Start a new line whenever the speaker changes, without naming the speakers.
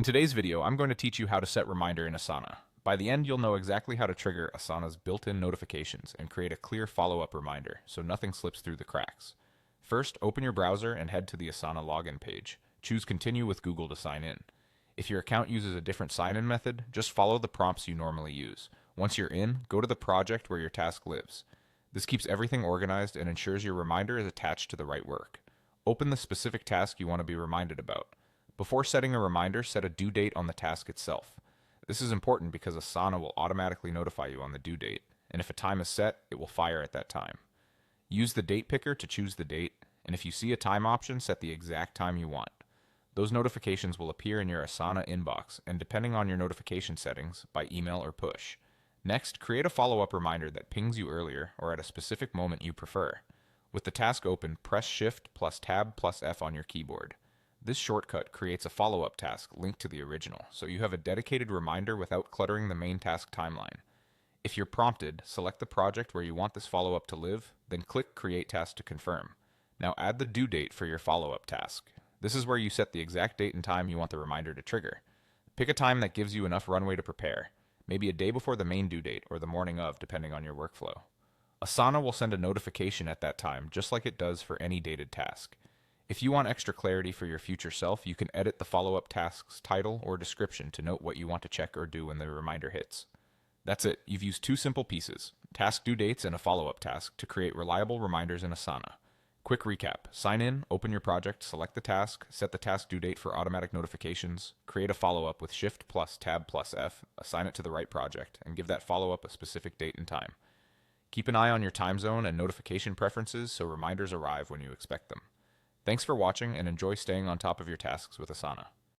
In today's video, I'm going to teach you how to set reminder in Asana. By the end, you'll know exactly how to trigger Asana's built-in notifications and create a clear follow-up reminder so nothing slips through the cracks. First, open your browser and head to the Asana login page. Choose Continue with Google to sign in. If your account uses a different sign-in method, just follow the prompts you normally use. Once you're in, go to the project where your task lives. This keeps everything organized and ensures your reminder is attached to the right work. Open the specific task you want to be reminded about. Before setting a reminder, set a due date on the task itself. This is important because Asana will automatically notify you on the due date, and if a time is set, it will fire at that time. Use the date picker to choose the date, and if you see a time option, set the exact time you want. Those notifications will appear in your Asana inbox, and depending on your notification settings, by email or push. Next, create a follow-up reminder that pings you earlier or at a specific moment you prefer. With the task open, press Shift plus Tab plus F on your keyboard. This shortcut creates a follow-up task linked to the original, so you have a dedicated reminder without cluttering the main task timeline. If you're prompted, select the project where you want this follow-up to live, then click Create Task to confirm. Now add the due date for your follow-up task. This is where you set the exact date and time you want the reminder to trigger. Pick a time that gives you enough runway to prepare, maybe a day before the main due date or the morning of, depending on your workflow. Asana will send a notification at that time, just like it does for any dated task. If you want extra clarity for your future self, you can edit the follow-up task's title or description to note what you want to check or do when the reminder hits. That's it. You've used two simple pieces, task due dates and a follow-up task, to create reliable reminders in Asana. Quick recap. Sign in, open your project, select the task, set the task due date for automatic notifications, create a follow-up with Shift plus Tab plus F, assign it to the right project, and give that follow-up a specific date and time. Keep an eye on your time zone and notification preferences so reminders arrive when you expect them. Thanks for watching and enjoy staying on top of your tasks with Asana.